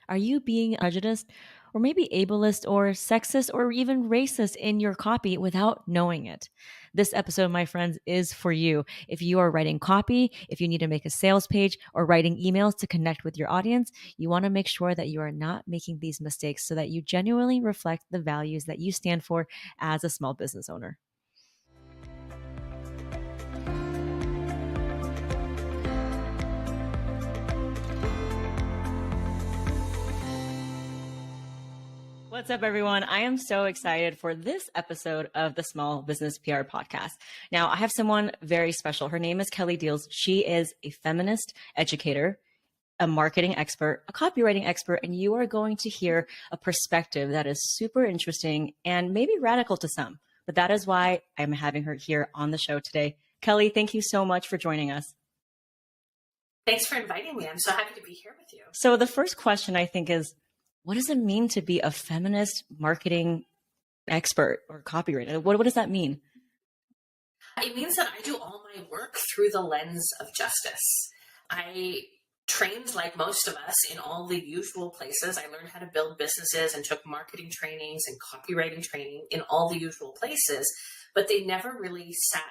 Are you being prejudiced or maybe ableist or sexist or even racist in your copy without knowing it? This episode, my friends, is for you. If you are writing copy, if you need to make a sales page or writing emails to connect with your audience, you want to make sure that you are not making these mistakes so that you genuinely reflect the values that you stand for as a small business owner. What's up, everyone? I am so excited for this episode of the Small Business PR Podcast. Now, I have someone very special. Her name is Kelly Diels. She is a feminist educator, a marketing expert, a copywriting expert, and you are going to hear a perspective that is super interesting and maybe radical to some. But that is why I'm having her here on the show today. Kelly, thank you so much for joining us. Thanks for inviting me. I'm so happy to be here with you. So the first question I think is, what does it mean to be a feminist marketing expert or copywriter? What does that mean? It means that I do all my work through the lens of justice. I trained, like most of us, in all the usual places. I learned how to build businesses and took marketing trainings and copywriting training in all the usual places, but they never really sat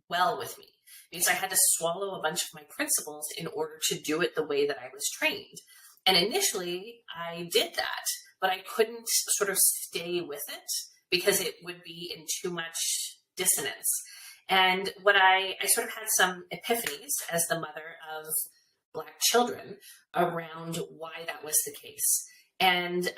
well with me because I had to swallow a bunch of my principles in order to do it the way that I was trained. And initially I did that, but I couldn't sort of stay with it because it would be in too much dissonance. And what I sort of had some epiphanies as the mother of Black children around why that was the case. And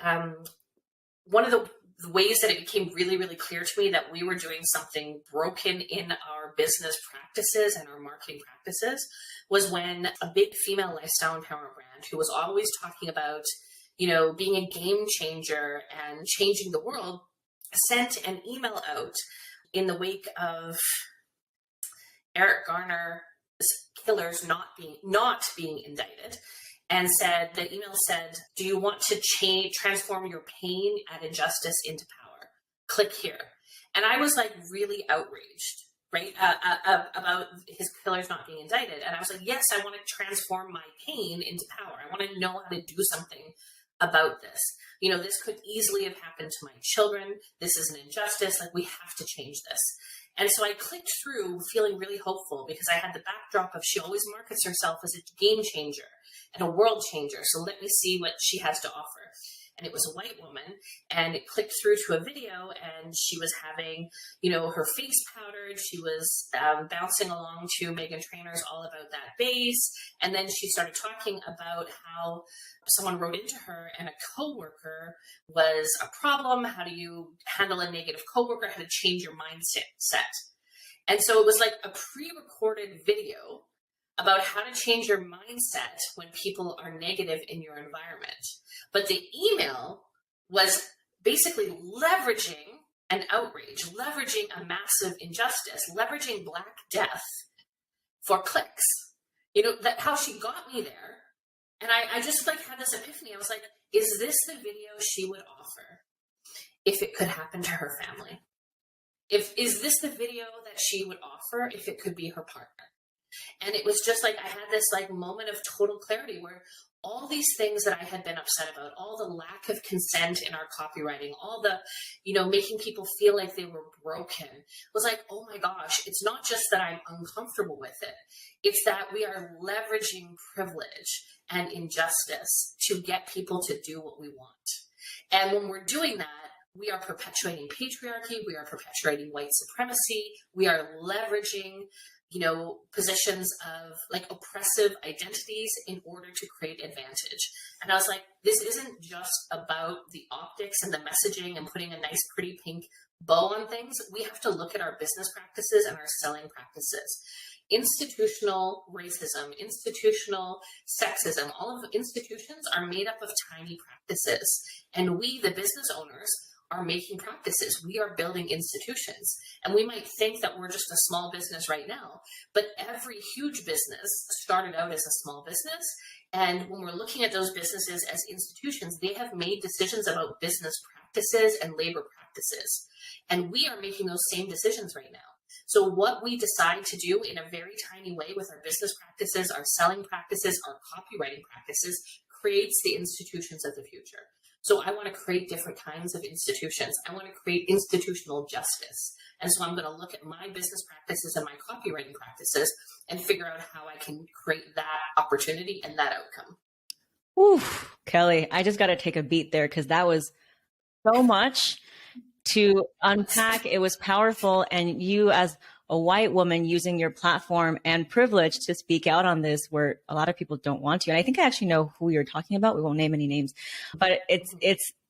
one of the ways that it became really, really clear to me that we were doing something broken in our business practices and our marketing practices was when a big female lifestyle empowerment brand who was always talking about, being a game changer and changing the world sent an email out in the wake of Eric Garner's killers not being indicted, and the email said, "Do you want to transform your pain and injustice into power? Click here." And I was like really outraged, right, about his killers not being indicted. And I was like, yes, I want to transform my pain into power. I want to know how to do something about this. This could easily have happened to my children. This is an injustice. Like, we have to change this. And so I clicked through feeling really hopeful because I had the backdrop of she always markets herself as a game changer and a world changer. So let me see what she has to offer. And it was a white woman, and it clicked through to a video, and she was having, her face powdered. She was bouncing along to Meghan Trainor's All About That Bass. And then she started talking about how someone wrote into her and a coworker was a problem. How do you handle a negative coworker? How to change your mindset. And so it was like a pre-recorded video about how to change your mindset when people are negative in your environment. But the email was basically leveraging an outrage, leveraging a massive injustice, leveraging Black death for clicks. That how she got me there. And I just had this epiphany. I was like, is this the video she would offer if it could happen to her family? Is this the video that she would offer if it could be her partner? And it was just like, I had this moment of total clarity where all these things that I had been upset about, all the lack of consent in our copywriting, all the, making people feel like they were broken, was like, oh my gosh, it's not just that I'm uncomfortable with it. It's that we are leveraging privilege and injustice to get people to do what we want. And when we're doing that, we are perpetuating patriarchy. We are perpetuating white supremacy. We are leveraging positions of oppressive identities in order to create advantage. And I was like, this isn't just about the optics and the messaging and putting a nice, pretty pink bow on things. We have to look at our business practices and our selling practices. Institutional racism, institutional sexism, all of the institutions are made up of tiny practices. And we, the business owners, are making practices. We are building institutions. And we might think that we're just a small business right now, but every huge business started out as a small business. And when we're looking at those businesses as institutions, they have made decisions about business practices and labor practices. And we are making those same decisions right now. So what we decide to do in a very tiny way with our business practices, our selling practices, our copywriting practices, creates the institutions of the future. So I want to create different kinds of institutions. I want to create institutional justice. And so I'm going to look at my business practices and my copywriting practices and figure out how I can create that opportunity and that outcome. Ooh, Kelly, I just got to take a beat there because that was so much to unpack. It was powerful. And you, as a white woman, using your platform and privilege to speak out on this, where a lot of people don't want to. And I think I actually know who you're talking about. We won't name any names, but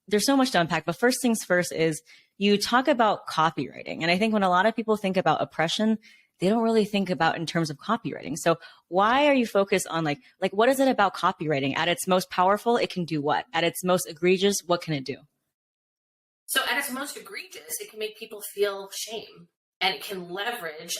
there's so much to unpack. But first things first is you talk about copywriting. And I think when a lot of people think about oppression, they don't really think about in terms of copywriting. So why are you focused on like what is it about copywriting? At its most powerful, it can do what? At its most egregious, what can it do? So at its most egregious, it can make people feel shame, and it can leverage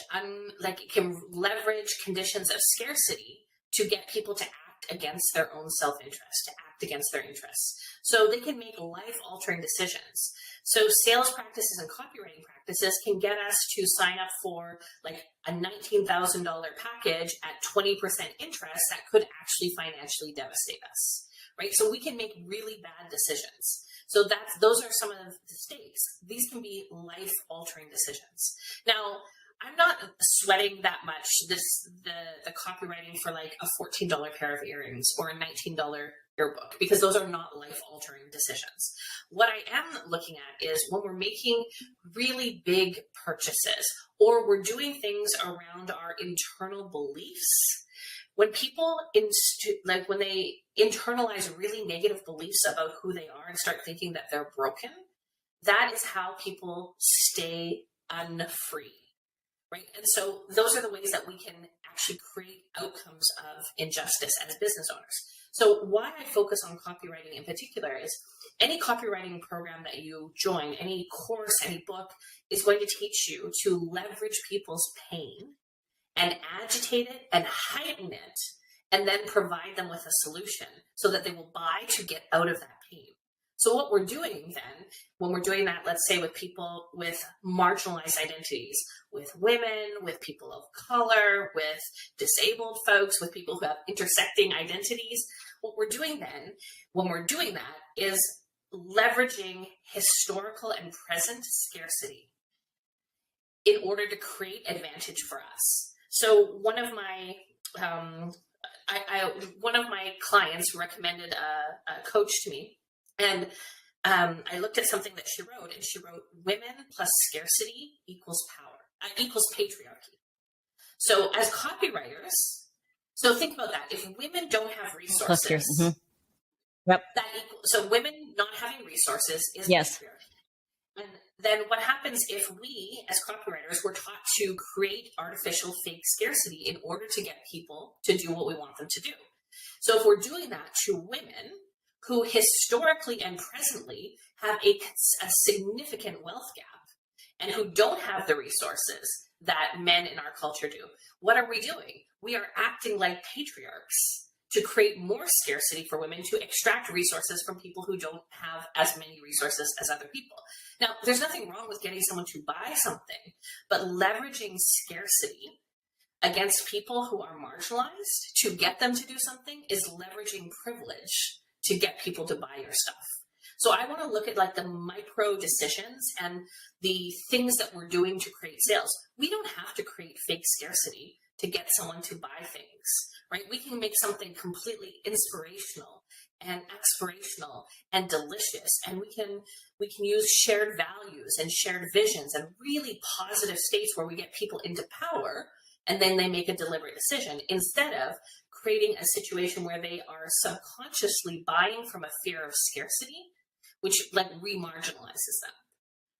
conditions of scarcity to get people to act against their own self-interest, to act against their interests. So they can make life-altering decisions. So sales practices and copywriting practices can get us to sign up for like a $19,000 package at 20% interest that could actually financially devastate us, right? So we can make really bad decisions. So those are some of the stakes. These can be life-altering decisions. Now, I'm not sweating that much the copywriting for like a $14 pair of earrings or a $19 earbook, because those are not life-altering decisions. What I am looking at is when we're making really big purchases or we're doing things around our internal beliefs. When people when they internalize really negative beliefs about who they are and start thinking that they're broken, that is how people stay unfree, right? And so those are the ways that we can actually create outcomes of injustice as business owners. So why I focus on copywriting in particular is any copywriting program that you join, any course, any book is going to teach you to leverage people's pain and agitate it and heighten it, and then provide them with a solution so that they will buy to get out of that pain. So what we're doing then, when we're doing that, let's say with people with marginalized identities, with women, with people of color, with disabled folks, with people who have intersecting identities, what we're doing then, when we're doing that, is leveraging historical and present scarcity in order to create advantage for us. So one of my one of my clients recommended a coach to me, and I looked at something that she wrote, and she wrote, "Women plus scarcity equals power, equals patriarchy." So as copywriters, so think about that. If women don't have resources, Yep. So women not having resources is patriarchy. And then what happens if we, as copywriters, were taught to create artificial fake scarcity in order to get people to do what we want them to do? So if we're doing that to women who historically and presently have a significant wealth gap and who don't have the resources that men in our culture do, what are we doing? We are acting like patriarchs to create more scarcity for women, to extract resources from people who don't have as many resources as other people. Now, there's nothing wrong with getting someone to buy something, but leveraging scarcity against people who are marginalized to get them to do something is leveraging privilege to get people to buy your stuff. So I want to look at like the micro decisions and the things that we're doing to create sales. We don't have to create fake scarcity to get someone to buy things, right? We can make something completely inspirational and aspirational and delicious, and we can use shared values and shared visions and really positive states where we get people into power, and then they make a deliberate decision instead of creating a situation where they are subconsciously buying from a fear of scarcity, which like re-marginalizes them.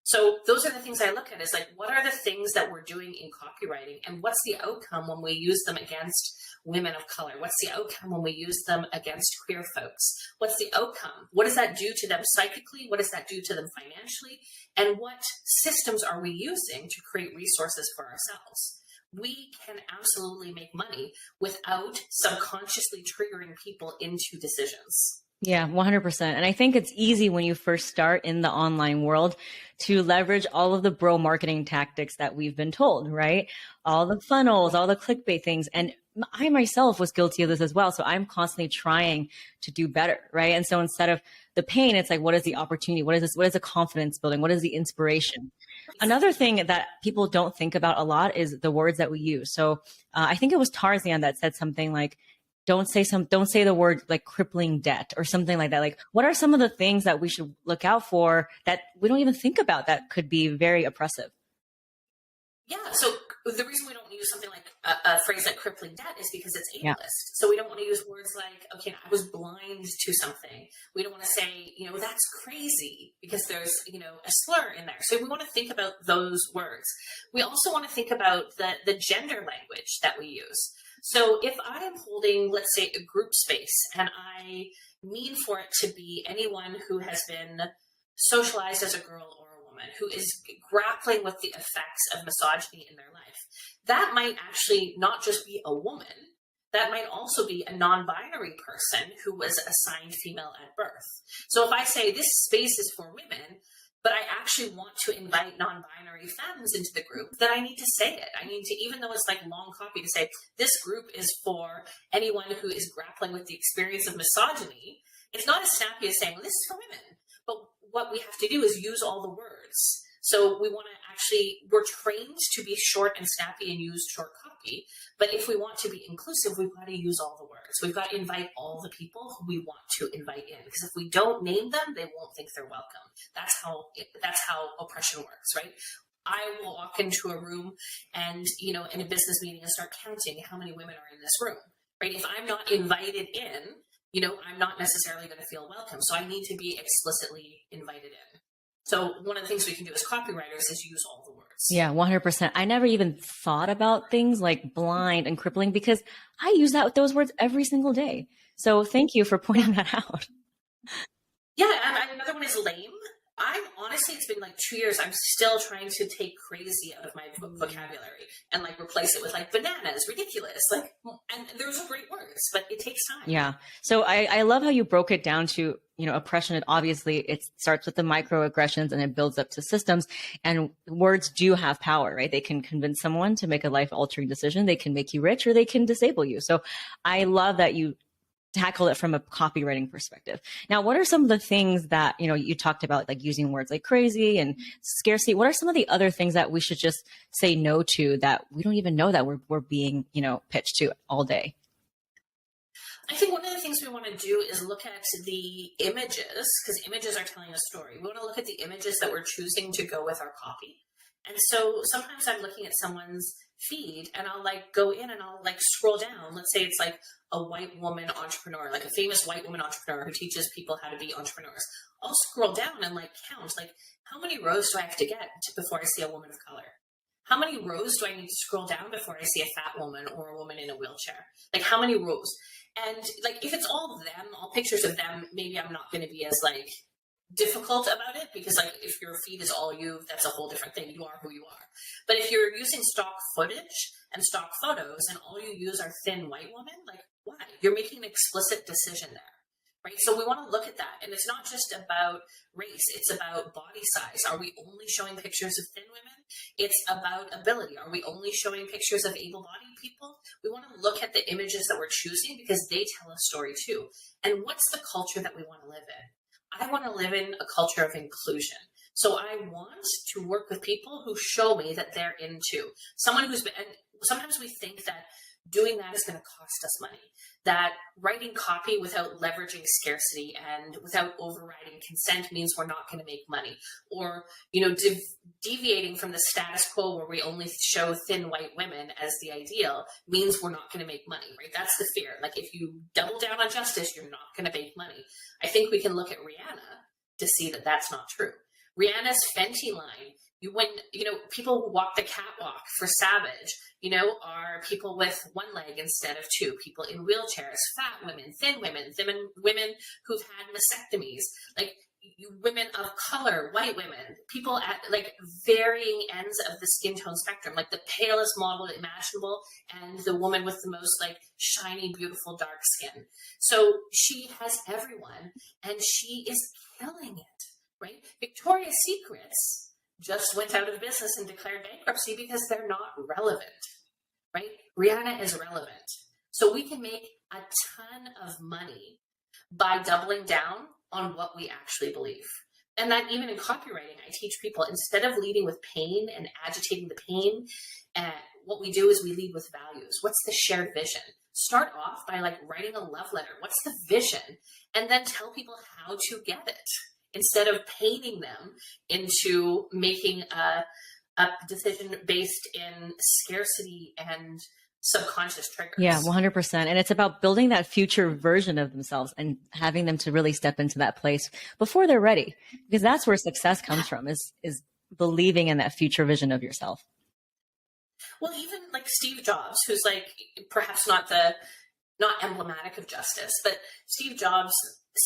So those are the things I look at, is like, what are the things that we're doing in copywriting, and what's the outcome when we use them against women of color? What's the outcome when we use them against queer folks? What's the outcome? What does that do to them psychically? What does that do to them financially? And what systems are we using to create resources for ourselves? We can absolutely make money without subconsciously triggering people into decisions. Yeah, 100%. And I think it's easy when you first start in the online world to leverage all of the bro marketing tactics that we've been told, right? All the funnels, all the clickbait things. And I myself was guilty of this as well. So I'm constantly trying to do better. Right. And so instead of the pain, it's like, what is the opportunity? What is this? What is the confidence building? What is the inspiration? Another thing that people don't think about a lot is the words that we use. So I think it was Tarzan that said something like, don't say the word like crippling debt or something like that. Like, what are some of the things that we should look out for that we don't even think about that could be very oppressive? Yeah. So the reason we don't use something like a phrase like crippling debt is because it's ableist. Yeah. So we don't want to use words like, okay, I was blind to something. We don't want to say, that's crazy because there's, a slur in there. So we want to think about those words. We also want to think about the gender language that we use. So if I am holding, let's say, a group space and I mean for it to be anyone who has been socialized as a girl or a woman, who is grappling with the effects of misogyny in their life, that might actually not just be a woman, that might also be a non-binary person who was assigned female at birth. So if I say this space is for women, but I actually want to invite non-binary femmes into the group, then I need to say it. I need to, even though it's like long copy, to say this group is for anyone who is grappling with the experience of misogyny. It's not as snappy as saying, well, this is for women. But what we have to do is use all the words. So we want to we're trained to be short and snappy and use short copy. But if we want to be inclusive, we've got to use all the words. We've got to invite all the people who we want to invite in. Because if we don't name them, they won't think they're welcome. That's how oppression works, right? I will walk into a room and, in a business meeting and start counting how many women are in this room, right? If I'm not invited in, I'm not necessarily going to feel welcome. So I need to be explicitly invited in. So one of the things we can do as copywriters is use all the words. Yeah, 100%. I never even thought about things like blind and crippling because I use those words every single day. So thank you for pointing that out. Yeah, and another one is lame. Honestly, it's been like 2 years. I'm still trying to take crazy out of my vocabulary and like replace it with like bananas, ridiculous. Like, and those are great words, but it takes time. Yeah. So I love how you broke it down to, oppression. And obviously it starts with the microaggressions and it builds up to systems, and words do have power, right? They can convince someone to make a life altering decision. They can make you rich or they can disable you. So I love that you tackle it from a copywriting perspective. Now, what are some of the things that, you talked about, like using words like crazy and scarcity? What are some of the other things that we should just say no to that we don't even know that we're being, pitched to all day? I think one of the things we want to do is look at the images, because images are telling a story. We want to look at the images that we're choosing to go with our copy. And so sometimes I'm looking at someone's feed and I'll like go in and I'll like scroll down. Let's say it's like a white woman entrepreneur, like a famous white woman entrepreneur who teaches people how to be entrepreneurs. I'll scroll down and like count, like how many rows do I have to get before I see a woman of color? How many rows do I need to scroll down before I see a fat woman or a woman in a wheelchair? Like how many rows? And like if it's all them, all pictures of them, maybe I'm not going to be as like difficult about it, because like if your feed is all you, that's a whole different thing. You are who you are. But if you're using stock footage and stock photos and all you use are thin white women, like why? You're making an explicit decision there, right? So we want to look at that. And it's not just about race. It's about body size. Are we only showing pictures of thin women? It's about ability. Are we only showing pictures of able-bodied people? We want to look at the images that we're choosing because they tell a story too. And what's the culture that we want to live in? I want to live in a culture of inclusion. So I want to work with people who show me that they're into someone who's been, and sometimes we think that doing that is going to cost us money, that writing copy without leveraging scarcity and without overriding consent means we're not going to make money, or, deviating from the status quo where we only show thin white women as the ideal means we're not going to make money, right? That's the fear. Like if you double down on justice, you're not going to make money. I think we can look at Rihanna to see that that's not true. Rihanna's Fenty line, people who walk the catwalk for Savage, are people with one leg instead of two, people in wheelchairs, fat women, thin women who've had mastectomies, like women of color, white women, people at like varying ends of the skin tone spectrum, like the palest model imaginable and the woman with the most like shiny, beautiful, dark skin. So she has everyone and she is killing it, right? Victoria's Secrets just went out of business and declared bankruptcy because they're not relevant. right? Rihanna is relevant. So we can make a ton of money by doubling down on what we actually believe. And that even in copywriting, I teach people, instead of leading with pain and agitating the pain, what we do is we lead with values. What's the shared vision? Start off by like writing a love letter. What's the vision? And then tell people how to get it, instead of paining them into making a decision based in scarcity and subconscious triggers. Yeah, 100%. And it's about building that future version of themselves and having them to really step into that place before they're ready, because that's where success comes from, is believing in that future vision of yourself. Well, even like Steve Jobs, who's like perhaps not emblematic of justice, but Steve Jobs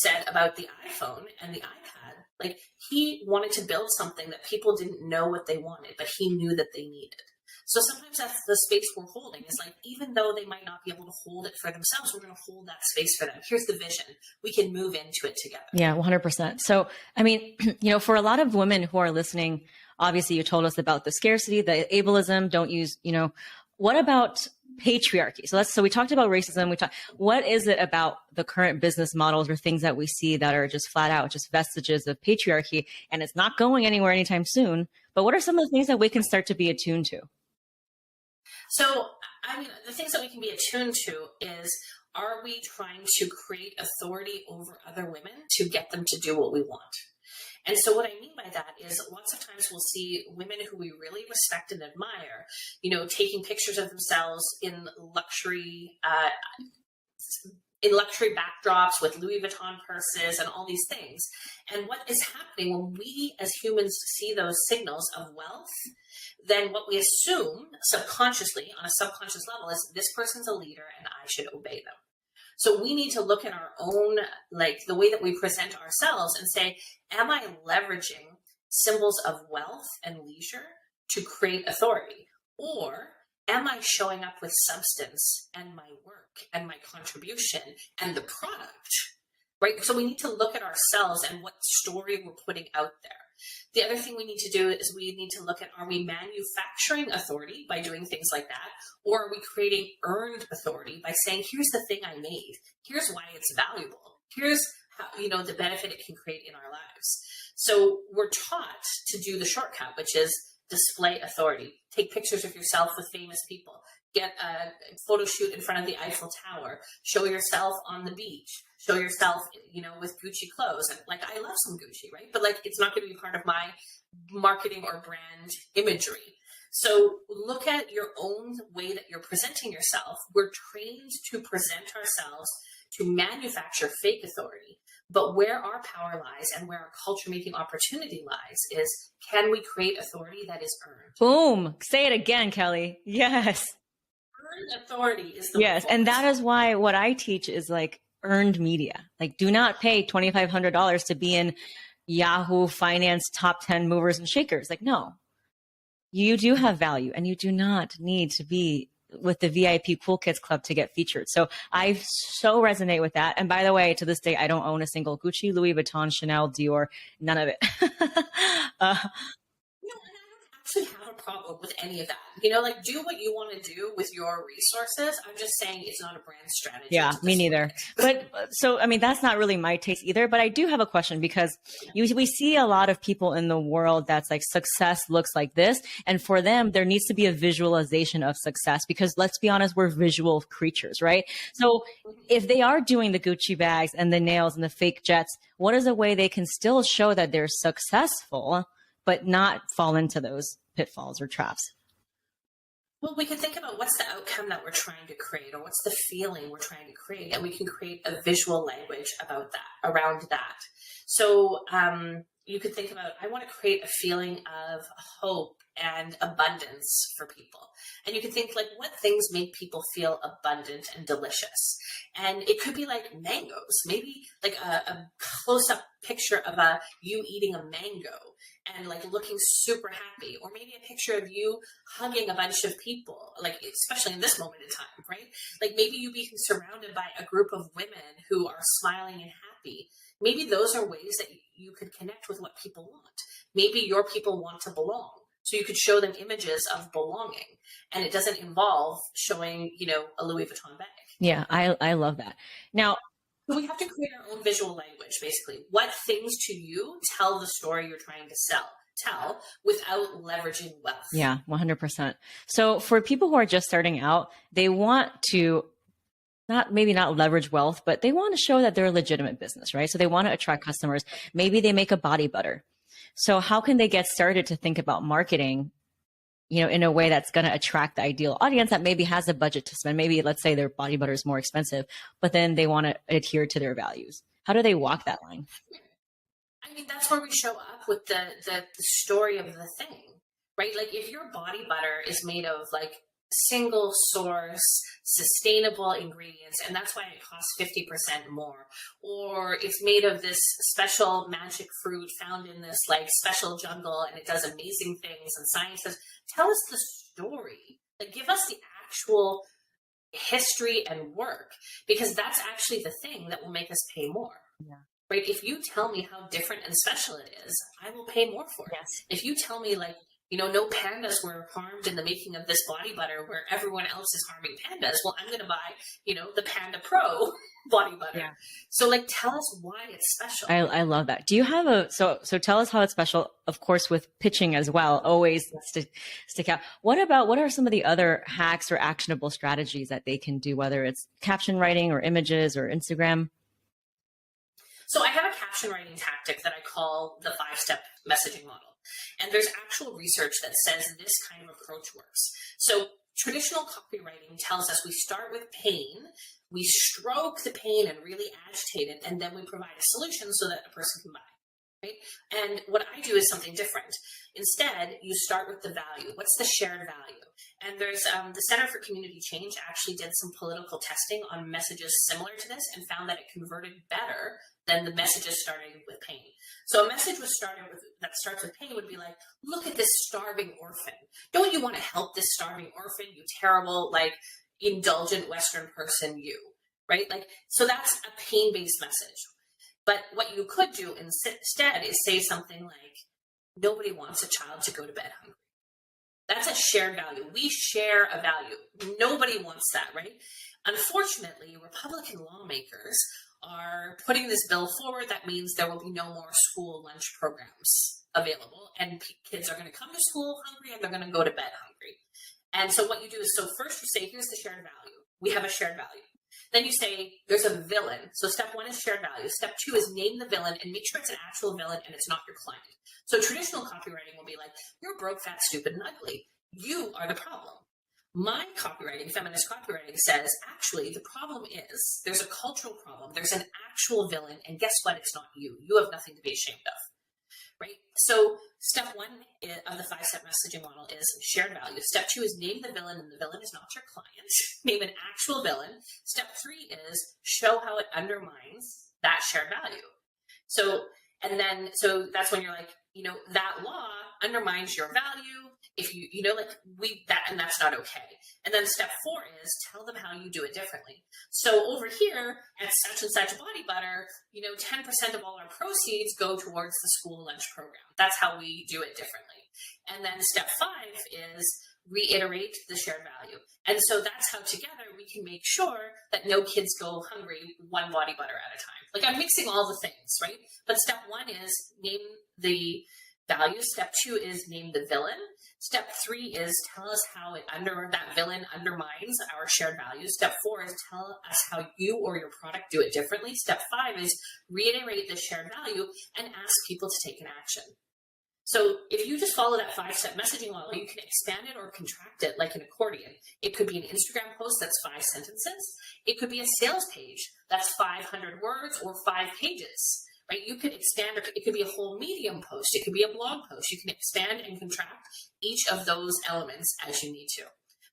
said about the iPhone and the iPad, like he wanted to build something that people didn't know what they wanted, but he knew that they needed. So sometimes that's the space we're holding. Is like, even though they might not be able to hold it for themselves, we're going to hold that space for them. Here's the vision. We can move into it together. Yeah, 100%. So, I mean, for a lot of women who are listening, obviously you told us about the scarcity, the ableism, don't use, what about patriarchy? So we talked about racism. What is it about the current business models or things that we see that are just flat out just vestiges of patriarchy, and it's not going anywhere anytime soon? But what are some of the things that we can start to be attuned to? So, I mean, the things that we can be attuned to is, are we trying to create authority over other women to get them to do what we want? And so what I mean by that is, lots of times we'll see women who we really respect and admire, taking pictures of themselves in luxury backdrops with Louis Vuitton purses and all these things. And what is happening when we as humans see those signals of wealth, then what we assume subconsciously, on a subconscious level, is this person's a leader and I should obey them. So we need to look at our own, like the way that we present ourselves and say, am I leveraging symbols of wealth and leisure to create authority? Or am I showing up with substance and my work and my contribution and the product, right? So we need to look at ourselves and what story we're putting out there. The other thing we need to do is we need to look at, are we manufacturing authority by doing things like that? Or are we creating earned authority by saying, here's the thing I made. Here's why it's valuable. Here's how, the benefit it can create in our lives. So we're taught to do the shortcut, which is display authority. Take pictures of yourself with famous people. Get a photo shoot in front of the Eiffel Tower. Show yourself on the beach. Show yourself, with Gucci clothes. And like, I love some Gucci, right? But like, it's not going to be part of my marketing or brand imagery. So look at your own way that you're presenting yourself. We're trained to present ourselves, to manufacture fake authority. But where our power lies and where our culture making opportunity lies is, can we create authority that is earned? Boom. Say it again, Kelly. Yes. Earned authority is the yes. And that is why what I teach is like earned media. Like, do not pay $2,500 to be in Yahoo Finance top 10 movers and shakers. Like, no, you do have value and you do not need to be with the VIP Cool Kids Club to get featured. So I so resonate with that. And by the way, to this day, I don't own a single Gucci, Louis Vuitton, Chanel, Dior, none of it. Actually have a problem with any of that. Like, do what you want to do with your resources. I'm just saying it's not a brand strategy. Yeah, me neither. But so, I mean, that's not really my taste either, but I do have a question, because we see a lot of people in the world that's like, success looks like this. And for them, there needs to be a visualization of success, because let's be honest, we're visual creatures, right? So if they are doing the Gucci bags and the nails and the fake jets, what is a way they can still show that they're successful, but not fall into those pitfalls or traps? Well, we can think about what's the outcome that we're trying to create, or what's the feeling we're trying to create, and we can create a visual language about that, around that. So you could think about, I want to create a feeling of hope and abundance for people. And you can think, like, what things make people feel abundant and delicious? And it could be like mangoes, maybe like a close-up picture of you eating a mango and like looking super happy, or maybe a picture of you hugging a bunch of people, like especially in this moment in time, right? Like maybe you being surrounded by a group of women who are smiling and happy. Maybe those are ways that you could connect with what people want. Maybe your people want to belong. So you could show them images of belonging, and it doesn't involve showing, a Louis Vuitton bag. Yeah, I love that. Now, so we have to create our own visual language, basically. What things to you tell the story you're trying to tell without leveraging wealth? Yeah, 100%. So for people who are just starting out, they want to maybe not leverage wealth, but they want to show that they're a legitimate business, right? So they want to attract customers. Maybe they make a body butter. So how can they get started to think about marketing, in a way that's going to attract the ideal audience that maybe has a budget to spend? Maybe let's say their body butter is more expensive, but then they want to adhere to their values. How do they walk that line? I mean, that's where we show up with the story of the thing, right? Like if your body butter is made of like single source, sustainable ingredients, and that's why it costs 50% more, or it's made of this special magic fruit found in this like special jungle and it does amazing things, and scientists tell us the story, like give us the actual history and work, because that's actually the thing that will make us pay more. Yeah. Right? If you tell me how different and special it is, I will pay more for it. Yes. If you tell me like, no pandas were harmed in the making of this body butter where everyone else is harming pandas, well, I'm going to buy, the Panda Pro body butter. Yeah. So like, tell us why it's special. I love that. Do you have so tell us how it's special, of course, with pitching as well, always stick out. What are some of the other hacks or actionable strategies that they can do, whether it's caption writing or images or Instagram? So I have a caption writing tactic that I call the 5-step messaging model. And there's actual research that says this kind of approach works. So traditional copywriting tells us we start with pain, we stroke the pain and really agitate it, and then we provide a solution so that a person can buy. Right? And what I do is something different. Instead, you start with the value. What's the shared value? And there's the Center for Community Change actually did some political testing on messages similar to this and found that it converted better than the messages starting with pain. So a message that starts with pain would be like, look at this starving orphan. Don't you want to help this starving orphan, you terrible, like indulgent Western person, you, right? Like, so that's a pain-based message. But what you could do instead is say something like, nobody wants a child to go to bed hungry. That's a shared value. We share a value. Nobody wants that, right? Unfortunately, Republican lawmakers are putting this bill forward that means there will be no more school lunch programs available, and kids are going to come to school hungry and they're going to go to bed hungry. And so what you do is, so first you say, here's the shared value. We have a shared value. Then you say, there's a villain. So step 1 is shared value. Step 2 is name the villain and make sure it's an actual villain and it's not your client. So traditional copywriting will be like, you're broke, fat, stupid, and ugly. You are the problem. My copywriting, feminist copywriting, says, actually, the problem is there's a cultural problem. There's an actual villain, and guess what? It's not you. You have nothing to be ashamed of. Right? So step 1 of the 5-step messaging model is shared value. Step 2 is name the villain, and the villain is not your client. Name an actual villain. Step 3 is show how it undermines that shared value. So that's when you're like, that law undermines your value. If and that's not okay. And then step 4 is tell them how you do it differently. So over here at such and such body butter, 10% of all our proceeds go towards the school lunch program. That's how we do it differently. And then step 5 is reiterate the shared value. And so that's how together we can make sure that no kids go hungry one body butter at a time. Like I'm mixing all the things, right? But step 1 is name the value. Step 2 is name the villain. Step 3 is tell us how that villain undermines our shared values. Step 4 is tell us how you or your product do it differently. Step 5 is reiterate the shared value and ask people to take an action. So if you just follow that 5-step messaging model, you can expand it or contract it like an accordion. It could be an Instagram post that's 5 sentences. It could be a sales page that's 500 words or 5 pages. Right? You could expand, it could be a whole Medium post. It could be a blog post. You can expand and contract each of those elements as you need to.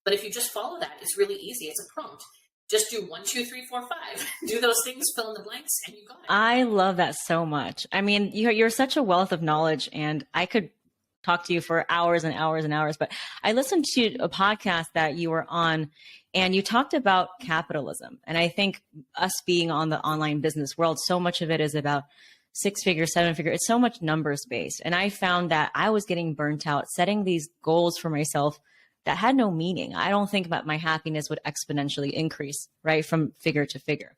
But if you just follow that, it's really easy. It's a prompt. Just do 1, 2, 3, 4, 5. Do those things, fill in the blanks, and you got it. I love that so much. I mean, you're such a wealth of knowledge, and I could talk to you for hours and hours and hours, but I listened to a podcast that you were on, and you talked about capitalism. And I think us being on the online business world, so much of it is about 6-figure, 7-figure. It's so much numbers based. And I found that I was getting burnt out setting these goals for myself that had no meaning. I don't think that my happiness would exponentially increase, right, from figure to figure.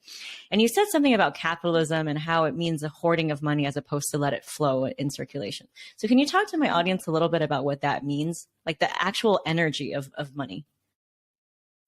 And you said something about capitalism and how it means a hoarding of money as opposed to let it flow in circulation. So can you talk to my audience a little bit about what that means, like the actual energy of money?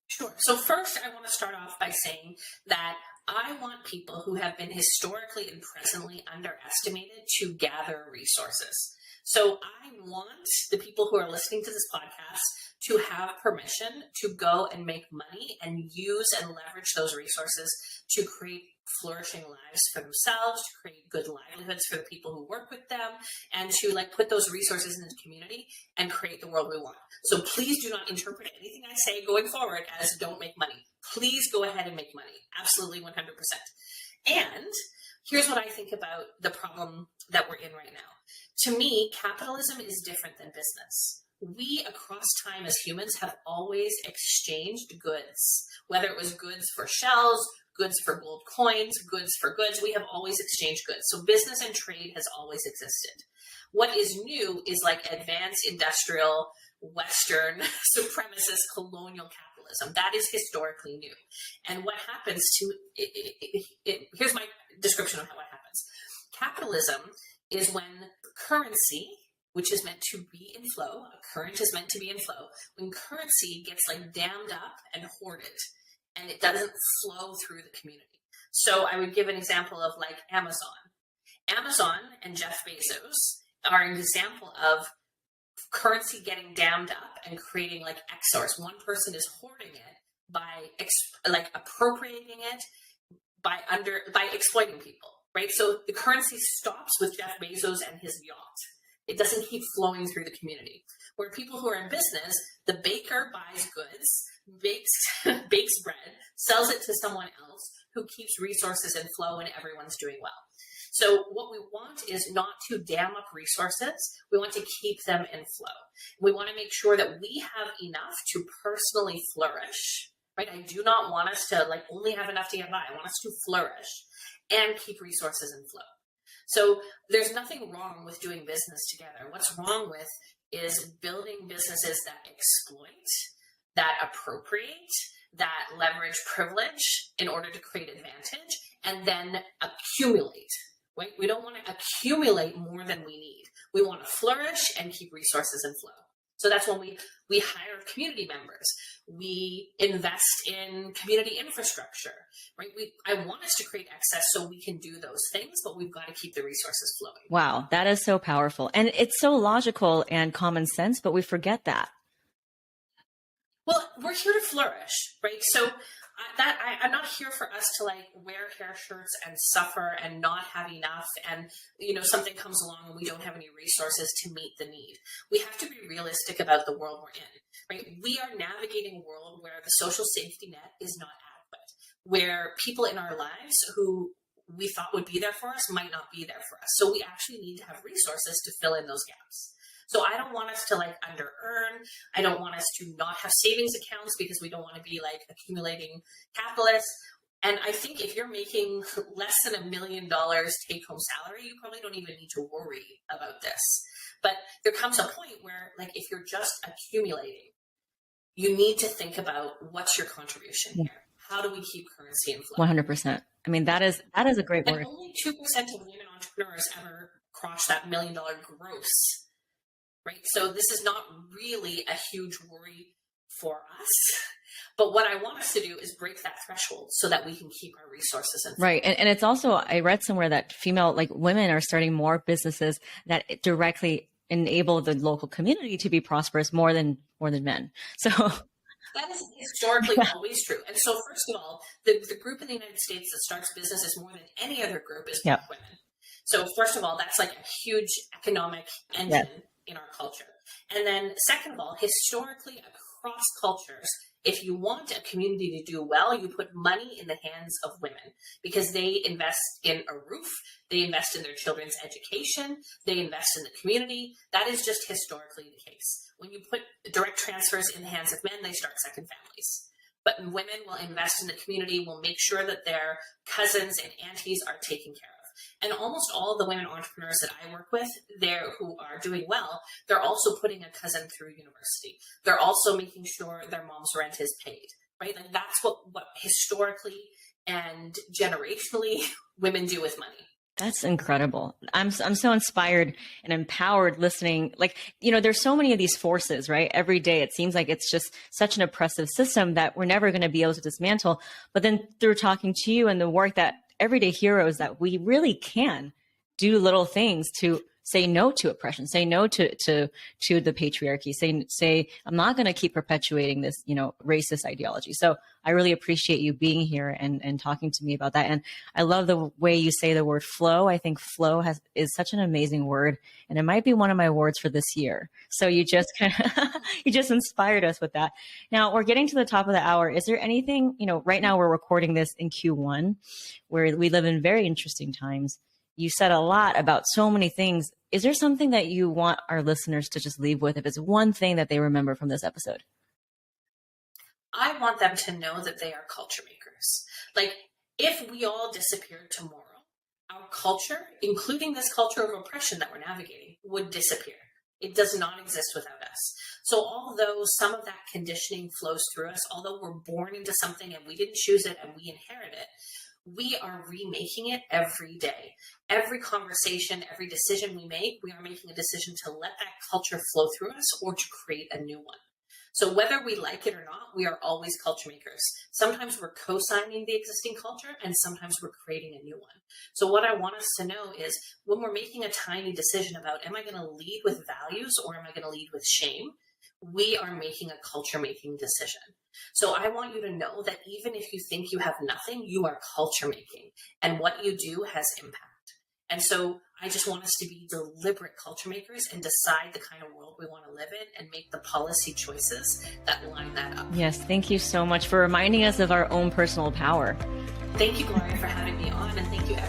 Sure. So first, I want to start off by saying that I want people who have been historically and presently underestimated to gather resources. So I want the people who are listening to this podcast to have permission to go and make money and use and leverage those resources to create flourishing lives for themselves, to create good livelihoods for the people who work with them, and to like put those resources in the community and create the world we want. So please do not interpret anything I say going forward as don't make money. Please go ahead and make money. Absolutely 100%. And here's what I think about the problem that we're in right now. To me, capitalism is different than business. We, across time as humans, have always exchanged goods, whether it was goods for shells, goods for gold coins, goods for goods. We have always exchanged goods. So business and trade has always existed. What is new is like advanced industrial, Western, supremacist, colonial capitalism. That is historically new. And what happens to here's my description of how it happens. Capitalism is when currency, which is meant to be in flow, a current is meant to be in flow, when currency gets like dammed up and hoarded and it doesn't flow through the community. So I would give an example of like Amazon. Amazon and Jeff Bezos are an example of currency getting dammed up and creating like XRs. One person is hoarding it by like appropriating it by exploiting people, right? So the currency stops with Jeff Bezos and his yacht. It doesn't keep flowing through the community. Where people who are in business, the baker buys goods, bakes bread, sells it to someone else who keeps resources in flow and everyone's doing well. So what we want is not to dam up resources. We want to keep them in flow. We want to make sure that we have enough to personally flourish, right? I do not want us to like only have enough to get by. I want us to flourish and keep resources in flow. So there's nothing wrong with doing business together. What's wrong with is building businesses that exploit, that appropriate, that leverage privilege in order to create advantage, and then accumulate, right? We don't want to accumulate more than we need. We want to flourish and keep resources in flow. So that's when we hire community members. We invest in community infrastructure, right? I want us to create access so we can do those things, but we've got to keep the resources flowing. Wow, that is so powerful. And it's so logical and common sense, but we forget that. Well, we're here to flourish, right? So I'm not here for us to like wear hair shirts and suffer and not have enough and, you know, something comes along and we don't have any resources to meet the need. We have to be realistic about the world we're in, right? We are navigating a world where the social safety net is not adequate, where people in our lives who we thought would be there for us might not be there for us. So we actually need to have resources to fill in those gaps. So I don't want us to like under earn. I don't want us to not have savings accounts because we don't want to be like accumulating capitalists. And I think if you're making less than $1 million take home salary, you probably don't even need to worry about this. But there comes a point where like if you're just accumulating, you need to think about what's your contribution here. How do we keep currency in flow? 100%. I mean, that is a great word. And only 2% of women entrepreneurs ever cross that $1 million gross. Right? So this is not really a huge worry for us. But what I want us to do is break that threshold so that we can keep our resources in. Right. And it's also, I read somewhere that women are starting more businesses that directly enable the local community to be prosperous more than men. So that is historically always true. And so first of all, the group in the United States that starts businesses more than any other group is Black women. So first of all, that's like a huge economic engine in our culture. And then second of all, historically across cultures, if you want a community to do well, you put money in the hands of women because they invest in a roof, they invest in their children's education, they invest in the community. That is just historically the case. When you put direct transfers in the hands of men, they start second families. But women will invest in the community, will make sure that their cousins and aunties are taken care of. And almost all of the women entrepreneurs that I work with there who are doing well, they're also putting a cousin through university. They're also making sure their mom's rent is paid, right? Like that's what historically and generationally women do with money. That's incredible. I'm so inspired and empowered listening. Like, there's so many of these forces, right? Every day, it seems like it's just such an oppressive system that we're never going to be able to dismantle. But then through talking to you and the work that everyday heroes, that we really can do little things to say no to oppression, say no to the patriarchy, say, I'm not going to keep perpetuating this, racist ideology. So I really appreciate you being here and talking to me about that. And I love the way you say the word flow. I think flow is such an amazing word, and it might be one of my words for this year. So you just you just inspired us with that. Now we're getting to the top of the hour. Is there anything, right now we're recording this in Q1, where we live in very interesting times. You said a lot about so many things. Is there something that you want our listeners to just leave with, if it's one thing that they remember from this episode? I want them to know that they are culture makers. Like, if we all disappeared tomorrow, our culture, including this culture of oppression that we're navigating, would disappear. It does not exist without us. So although some of that conditioning flows through us, although we're born into something and we didn't choose it and we inherit it, we are remaking it every day. Every conversation, every decision we make, we are making a decision to let that culture flow through us or to create a new one. So whether we like it or not, we are always culture makers. Sometimes we're co-signing the existing culture, and sometimes we're creating a new one. So what I want us to know is, when we're making a tiny decision about, am I going to lead with values or am I going to lead with shame? We are making a culture making decision. So I want you to know that even if you think you have nothing, you are culture making, and what you do has impact. And so I just want us to be deliberate culture makers and decide the kind of world we want to live in and make the policy choices that line that up. Yes, thank you so much for reminding us of our own personal power. Thank you, Gloria, for having me on, and thank you, everyone.